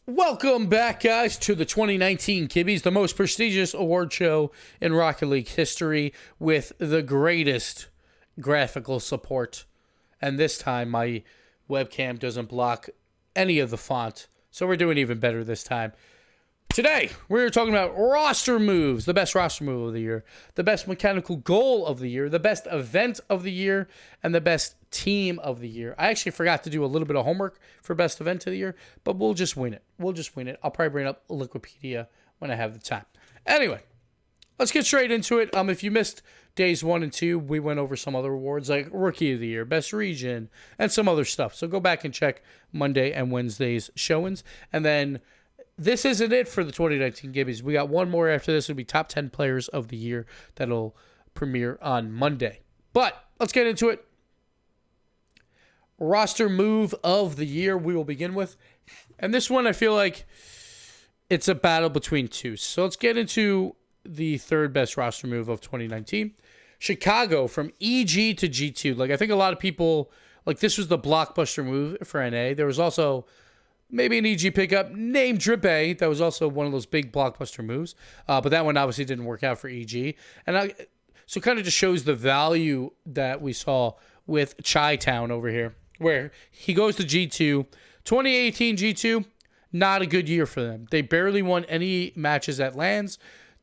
Welcome back, guys, to the 2019 Gibbys, the most prestigious award show in Rocket League history with the greatest graphical support. And this time, my webcam doesn't block any of the font, so we're doing even better this time. Today, we're talking about roster moves, the best roster move of the year, the best mechanical goal of the year, the best event of the year, and the best team of the year. I actually forgot to do a little bit of homework for best event of the year, but we'll just win it. I'll probably bring up Wikipedia when I have the time. Anyway, let's get straight into it. If you missed days 1 and 2, we went over some other awards like Rookie of the Year, Best Region, and some other stuff. So go back and check Monday and Wednesday's showings, and then this isn't it for the 2019 Gibbys. We got one more after this. It'll be top 10 players of the year that'll premiere on Monday. But let's get into it. Roster move of the year we will begin with. And this one I feel like it's a battle between two. So let's get into the third best roster move of 2019. Chicago from EG to G2. Like I think a lot of people, like this was the blockbuster move for NA. There was also maybe an EG pickup named Drip A. That was also one of those big blockbuster moves. But that one obviously didn't work out for EG. So it kind of just shows the value that we saw with Chi-Town over here, where he goes to G2. 2018 G2, not a good year for them. They barely won any matches at LANs.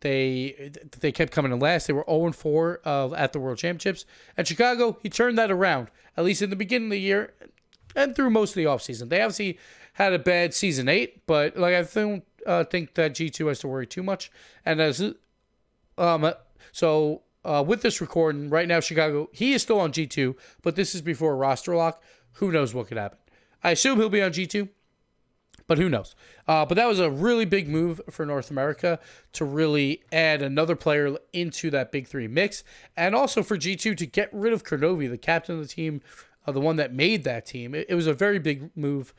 They kept coming in last. They were 0-4 at the World Championships. At Chicago, he turned that around, at least in the beginning of the year and through most of the offseason. They obviously had a bad Season 8, but like I don't think that G2 has to worry too much. And with this recording, right now Chicago, he is still on G2, but this is before a roster lock. Who knows what could happen? I assume he'll be on G2, but who knows? But that was a really big move for North America to really add another player into that Big Three mix, and also for G2 to get rid of Kurnovi, the captain of the team, the one that made that team. It was a very big move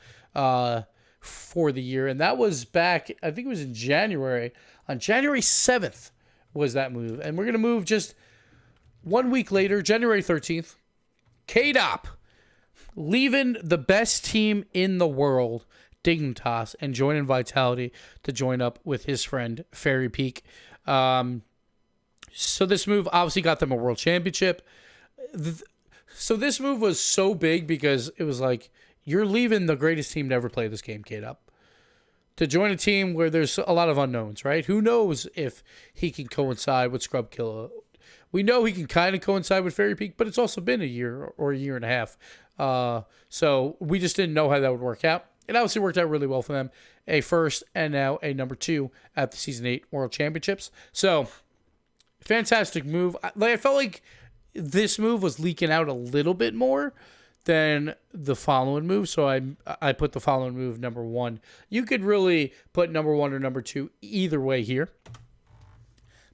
for the year, and that was back, I think it was in January. On January 7th was that move, and we're going to move just 1 week later, January 13th, K-Dop leaving the best team in the world, Dignitas, and joining Vitality to join up with his friend Fairy Peak. So this move obviously got them a world championship. So this move was so big because it was like, you're leaving the greatest team to ever play this game, K-Dop, to join a team where there's a lot of unknowns, right? Who knows if he can coincide with Scrub Killer? We know he can kind of coincide with Fairy Peak, but it's also been a year or a year and a half. So we just didn't know how that would work out. It obviously worked out really well for them. A first and now a number 2 at the Season 8 World Championships. So, fantastic move. I felt like this move was leaking out a little bit more than the following move. So I put the following move number 1. You could really put number 1 or number 2 either way here.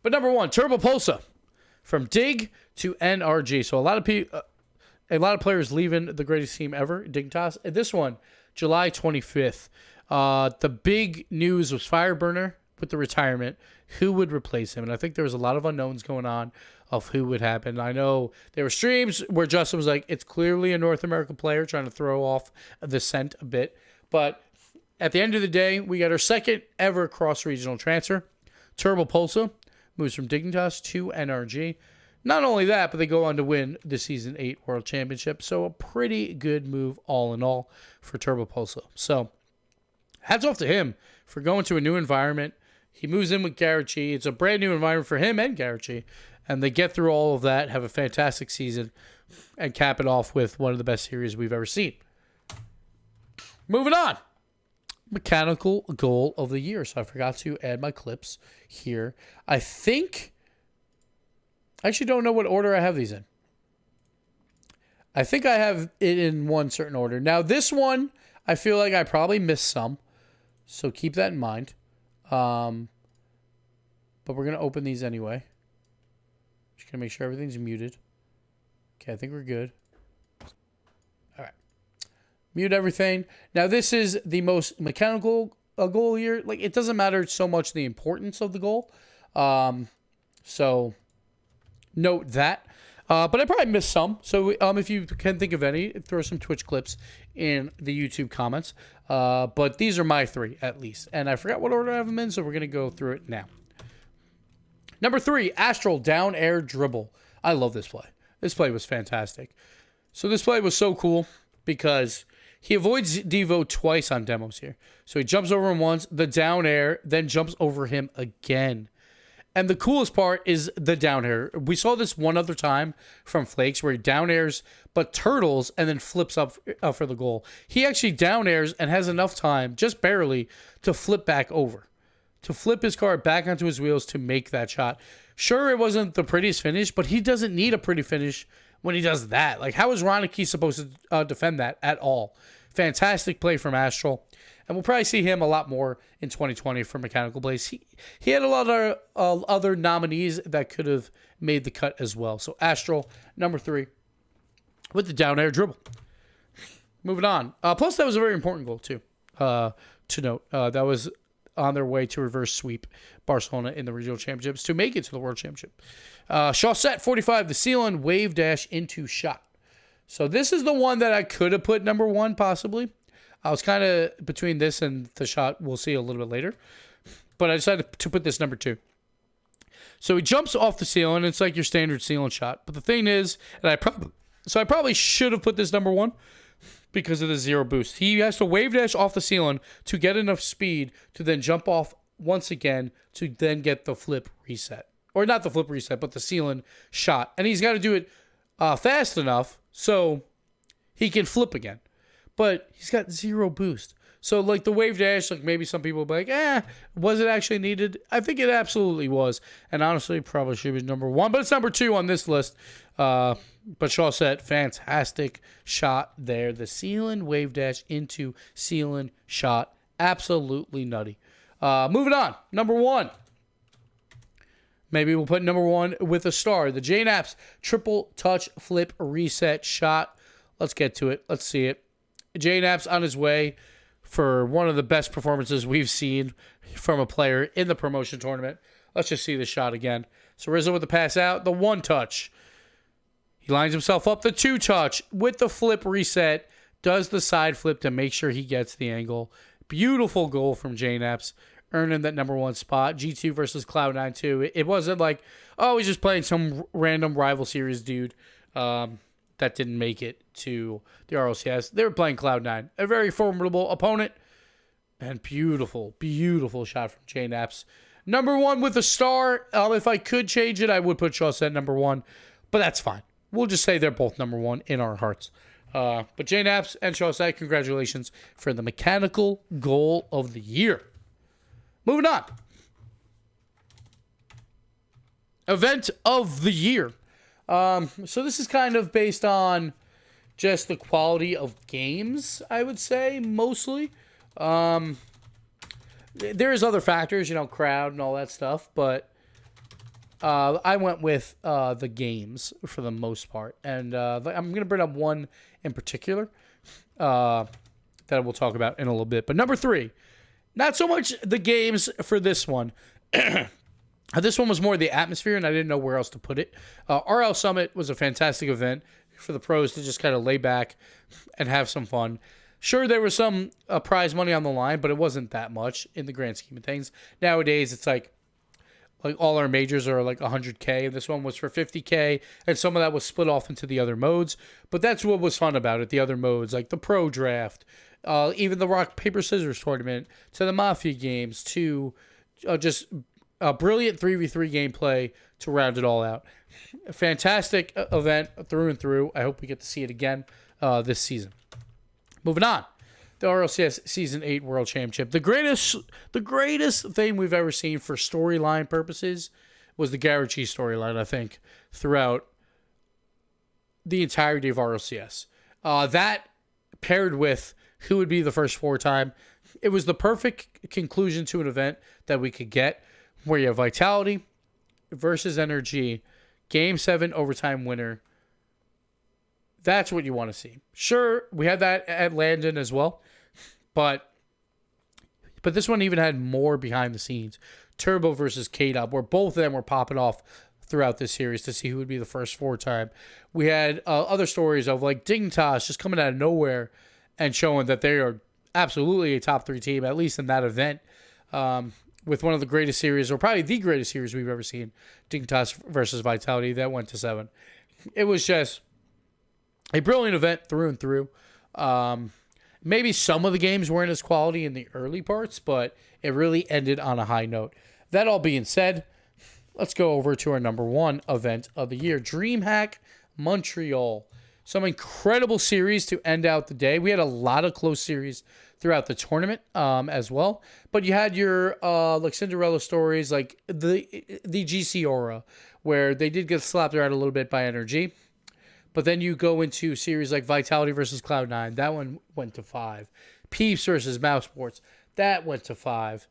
But number 1, Turbo Pulsa. From Dig to NRG. So a lot of players leaving the greatest team ever, Dignitas. And this one, July 25th. The big news was Fireburner with the retirement. Who would replace him? And I think there was a lot of unknowns going on of who would happen. I know there were streams where Justin was like, it's clearly a North American player trying to throw off the scent a bit. But at the end of the day, we got our second ever cross-regional transfer. Turbo Pulsa moves from Dignitas to NRG. Not only that, but they go on to win the Season 8 World Championship. So a pretty good move all in all for Turbo Pulsa. So hats off to him for going to a new environment. He moves in with Garrett G. It's a brand new environment for him and Garrett G. And they get through all of that, have a fantastic season, and cap it off with one of the best series we've ever seen. Moving on. Mechanical goal of the year. So I forgot to add my clips here. I actually don't know what order I have these in. I think I have it in one certain order. Now, this one, I feel like I probably missed some. So keep that in mind. But we're going to open these anyway. Just going to make sure everything's muted. Okay, I think we're good. All right. Mute everything. Now, this is the most mechanical goal here. Like, it doesn't matter so much the importance of the goal. So note that. But I probably missed some. So if you can think of any, throw some Twitch clips in the YouTube comments. But these are my 3, at least. And I forgot what order I have them in, so we're going to go through it now. Number 3, Astral Down Air Dribble. I love this play. This play was fantastic. So this play was so cool because he avoids Devo twice on demos here. So he jumps over him once, the down air, then jumps over him again. And the coolest part is the down air. We saw this one other time from Flakes where he down airs but turtles and then flips up for the goal. He actually down airs and has enough time, just barely, to flip back over. To flip his car back onto his wheels to make that shot. Sure, it wasn't the prettiest finish, but he doesn't need a pretty finish when he does that. Like, how is Ronicky supposed to defend that at all? Fantastic play from Astral. And we'll probably see him a lot more in 2020 for Mechanical Blaze. He had a lot of other nominees that could have made the cut as well. So Astral, number 3, with the down air dribble. Moving on. Plus, that was a very important goal, too, to note. That was on their way to reverse sweep Barcelona in the regional championships to make it to the world championship. Chaussette, 45, the Sealand wave dash into shot. So this is the one that I could have put number 1, possibly. I was kind of between this and the shot. We'll see a little bit later. But I decided to put this number 2. So he jumps off the Sealand. It's like your standard Sealand shot. But the thing is, and I probably should have put this number 1 because of the 0 boost. He has to wave dash off the Sealand to get enough speed to then jump off once again to then get the flip reset. Or not the flip reset, but the Sealand shot. And he's got to do it fast enough so he can flip again. But he's got 0 boost. So, like, the wave dash, like, maybe some people will be like, was it actually needed? I think it absolutely was. And honestly, probably should be number 1. But it's number 2 on this list. But Chaussette, fantastic shot there. The Sealand wave dash into Sealand shot. Absolutely nutty. Moving on. Number 1. Maybe we'll put number 1 with a star. The J-Naps triple touch flip reset shot. Let's get to it. Let's see it. J-Naps on his way for one of the best performances we've seen from a player in the promotion tournament. Let's just see the shot again. So Rizzo with the pass out, the 1 touch. He lines himself up, the 2 touch with the flip reset. Does the side flip to make sure he gets the angle. Beautiful goal from J-Naps, earning that number 1 spot. G2 versus Cloud9 2. It wasn't like, oh, he's just playing some random rival series dude. That didn't make it to the RLCS. They were playing Cloud9, a very formidable opponent. And beautiful, beautiful shot from J-Naps. Number 1 with a star. If I could change it, I would put Chaussette number 1. But that's fine. We'll just say they're both number 1 in our hearts. But J-Naps and Chaussette, congratulations for the mechanical goal of the year. Moving on. Event of the year. So this is kind of based on just the quality of games, I would say, mostly. There is other factors, crowd and all that stuff, but I went with the games for the most part. And I'm going to bring up one in particular that we'll talk about in a little bit. But number 3, not so much the games for this one. This one was more the atmosphere, and I didn't know where else to put it. RL Summit was a fantastic event for the pros to just kind of lay back and have some fun. Sure, there was some prize money on the line, but it wasn't that much in the grand scheme of things. Nowadays, it's like all our majors are like 100K, and this one was for 50K, and some of that was split off into the other modes. But that's what was fun about it, the other modes, like the pro draft, even the rock, paper, scissors tournament, to the Mafia games, to just a brilliant 3v3 gameplay to round it all out. A fantastic event through and through. I hope we get to see it again this season. Moving on. The RLCS Season 8 World Championship. The greatest thing we've ever seen for storyline purposes was the Garrett G storyline, I think, throughout the entirety of RLCS. That paired with who would be the first 4-time, it was the perfect conclusion to an event that we could get, where you have Vitality versus NRG, Game 7 overtime winner. That's what you want to see. Sure, we had that at Landon as well, but this one even had more behind the scenes. Turbo versus K-Dub, where both of them were popping off throughout this series to see who would be the first 4-time. We had other stories of like Dignitas just coming out of nowhere and showing that they are absolutely a top 3 team, at least in that event, with one of the greatest series, or probably the greatest series we've ever seen, Dignitas versus Vitality, that went to 7. It was just a brilliant event through and through. Maybe some of the games weren't as quality in the early parts, but it really ended on a high note. That all being said, let's go over to our number 1 event of the year, DreamHack Montreal. Some incredible series to end out the day. We had a lot of close series throughout the tournament as well. But you had your like Cinderella stories, like the GC Aura, where they did get slapped around a little bit by NRG. But then you go into series like Vitality versus Cloud9. That one went to 5. Peeps versus Mouse Sports. That went to 5.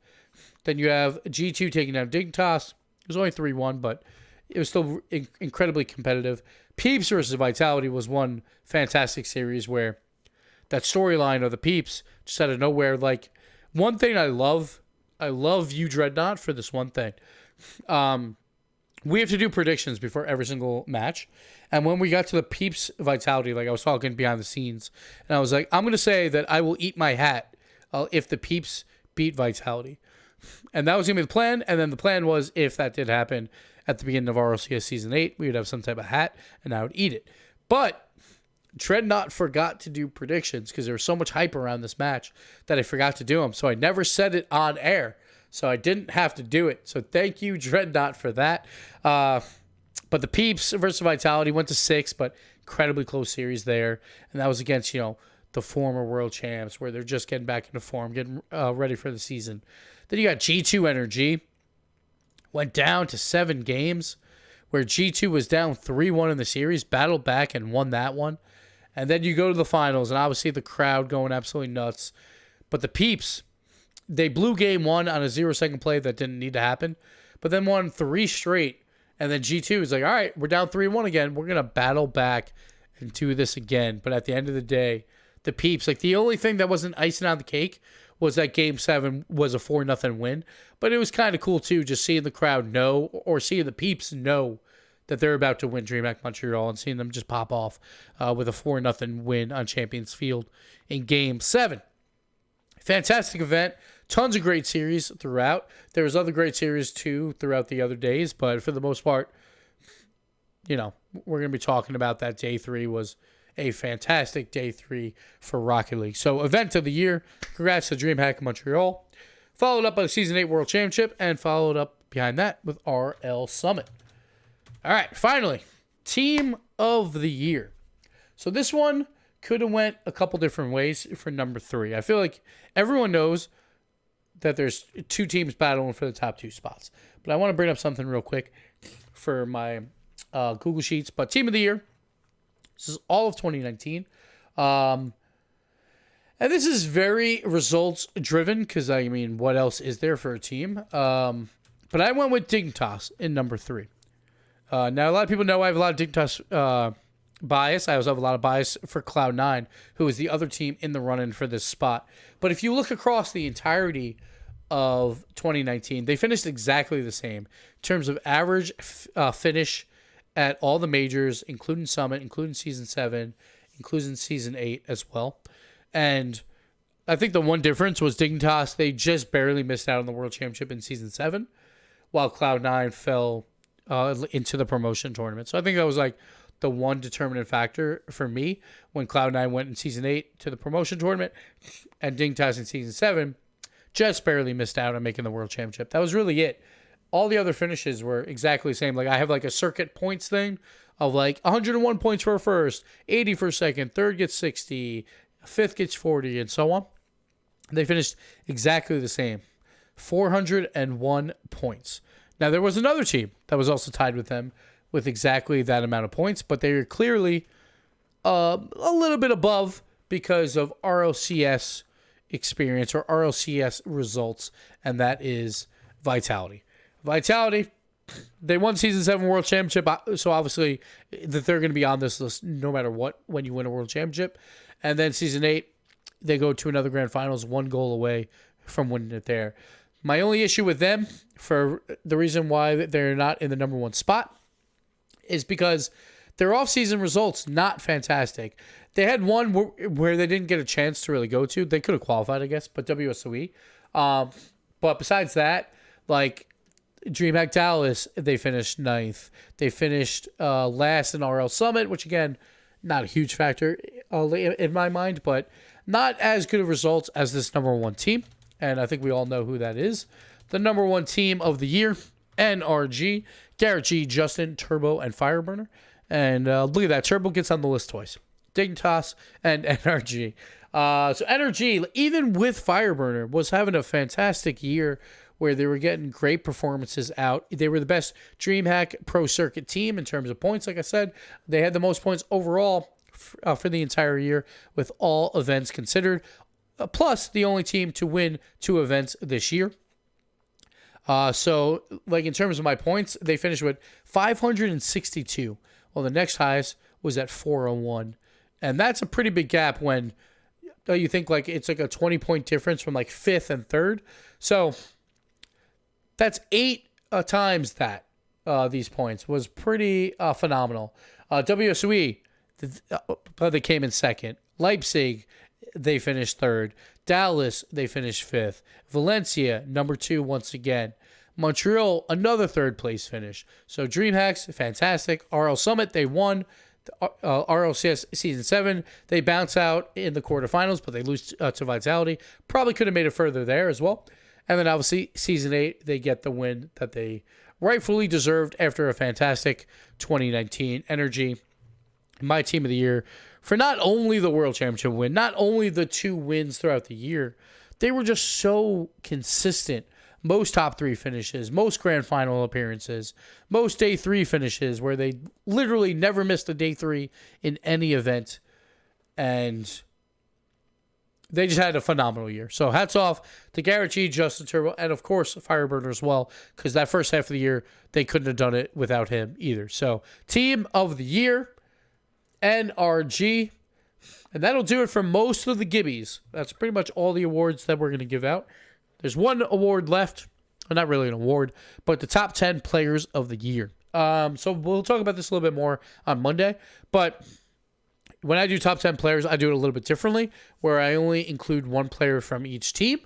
Then you have G2 taking down Dignitas. It was only 3-1, but it was still incredibly competitive. Peeps versus Vitality was one fantastic series where that storyline of the Peeps just out of nowhere. Like, one thing I love you, Dreadnought, for this one thing. We have to do predictions before every single match. And when we got to the Peeps Vitality, like I was talking behind the scenes, and I was like, I'm going to say that I will eat my hat if the Peeps beat Vitality. And that was going to be the plan. And then the plan was, if that did happen at the beginning of RLCS Season 8, we would have some type of hat, and I would eat it. But Dreadnought forgot to do predictions because there was so much hype around this match that I forgot to do them. So I never said it on air. So I didn't have to do it. So thank you, Dreadnought, for that. But the Peeps versus Vitality went to 6, but incredibly close series there. And that was against, the former world champs, where they're just getting back into form, getting ready for the season. Then you got G2 Energy. Went down to 7 games, where G2 was down 3-1 in the series, battled back and won that one. And then you go to the finals, and obviously the crowd going absolutely nuts. But the Peeps, they blew game 1 on a 0-second play that didn't need to happen, but then won 3 straight. And then G2 is like, all right, we're down 3-1 again. We're going to battle back and do this again. But at the end of the day, the Peeps, like, the only thing that wasn't icing on the cake was that game 7 was a 4-0 win. But it was kind of cool, too, just seeing the crowd know, or seeing the Peeps know that they're about to win DreamHack Montreal, and seeing them just pop off with a 4-0 win on Champions Field in game 7. Fantastic event. Tons of great series throughout. There was other great series, too, throughout the other days. But for the most part, we're going to be talking about that day 3 was a fantastic day 3 for Rocket League. So, event of the year. Congrats to DreamHack Montreal. Followed up by the Season 8 World Championship, and followed up behind that with RL Summit. All right, finally, Team of the Year. So this one could have went a couple different ways for number 3. I feel like everyone knows that there's 2 teams battling for the top 2 spots. But I want to bring up something real quick for my Google Sheets. But Team of the Year, this is all of 2019. And this is very results driven because, what else is there for a team? But I went with Dignitas in number 3. Now, a lot of people know I have a lot of Dignitas bias. I also have a lot of bias for Cloud9, who is the other team in the run-in for this spot. But if you look across the entirety of 2019, they finished exactly the same in terms of average finish at all the majors, including Summit, including Season 7, including Season 8 as well. And I think the one difference was Dignitas, they just barely missed out on the World Championship in Season 7, while Cloud9 fell into the promotion tournament. So I think that was like the one determinant factor for me when Cloud9 went in Season 8 to the promotion tournament, and Dignitas in Season 7 just barely missed out on making the World Championship. That was really it. All the other finishes were exactly the same. Like, I have like a circuit points thing of like 101 points for a first, 80 for a second, third gets 60, fifth gets 40, and so on. They finished exactly the same, 401 points. Now, there was another team that was also tied with them with exactly that amount of points, but they were clearly a little bit above because of RLCS experience or RLCS results, and that is Vitality. Vitality, they won Season 7 World Championship, so obviously that they're going to be on this list no matter what when you win a World Championship. And then Season 8, they go to another Grand Finals, 1 goal away from winning it there. My only issue with them, for the reason why they're not in the number 1 spot, is because their offseason results, not fantastic. They had one where they didn't get a chance to really go to. They could have qualified, I guess, but WSOE. But besides that, like DreamHack Dallas, they finished 9th. They finished last in RL Summit, which, again, not a huge factor in my mind, but not as good of results as this number one team. And I think we all know who that is. The number one team of the year, NRG, Garrett G, Justin, Turbo, and Fireburner. And look at that. Turbo gets on the list twice. Dignitas and NRG. So NRG, even with Fireburner, was having a fantastic year where they were getting great performances out. They were the best DreamHack Pro Circuit team in terms of points. Like I said, they had the most points overall for the entire year with all events considered. Plus, the only team to win 2 events this year. So, like, in terms of my points, they finished with 562. Well, the next highest was at 401. And that's a pretty big gap when you think, like, it's like a 20-point difference from, like, 5th and 3rd. So, that's 8 times that, these points. Was pretty phenomenal. WSOE, they came in 2nd. Leipzig, they finished 3rd. Dallas, they finished 5th. Valencia, number 2 once again. Montreal, another 3rd place finish. So DreamHacks, fantastic. RL Summit, they won. RLCS Season 7, they bounce out in the quarterfinals, but they lose to Vitality. Probably could have made it further there as well. And then obviously Season 8, they get the win that they rightfully deserved after a fantastic 2019 Energy. My team of the year for not only the World Championship win, not only the 2 wins throughout the year, they were just so consistent. Most top 3 finishes, most grand final appearances, most day 3 finishes where they literally never missed a day 3 in any event. And they just had a phenomenal year. So hats off to Garrett G, Justin Turbo, and of course Fireburner as well, because that first half of the year, they couldn't have done it without him either. So team of the year, NRG. And that'll do it for most of the Gibbies. That's pretty much all the awards that we're going to give out. There's one award left. Well, not really an award, but the top 10 players of the year. So we'll talk about this a little bit more on Monday. But when I do top 10 players, I do it a little bit differently, where I only include one player from each team.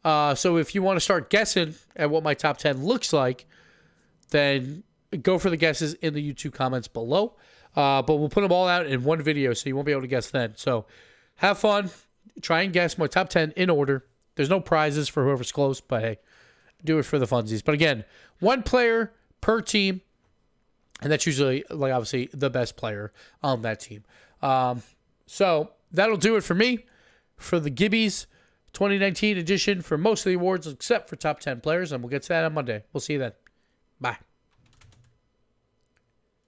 So if you want to start guessing at what my top 10 looks like, then go for the guesses in the YouTube comments below. But we'll put them all out in one video, so you won't be able to guess then. So have fun. Try and guess my top 10 in order. There's no prizes for whoever's close, but hey, do it for the funsies. But again, one player per team, and that's usually, like, obviously the best player on that team. So that'll do it for me for the Gibbies 2019 edition for most of the awards except for top 10 players, and we'll get to that on Monday. We'll see you then. Bye.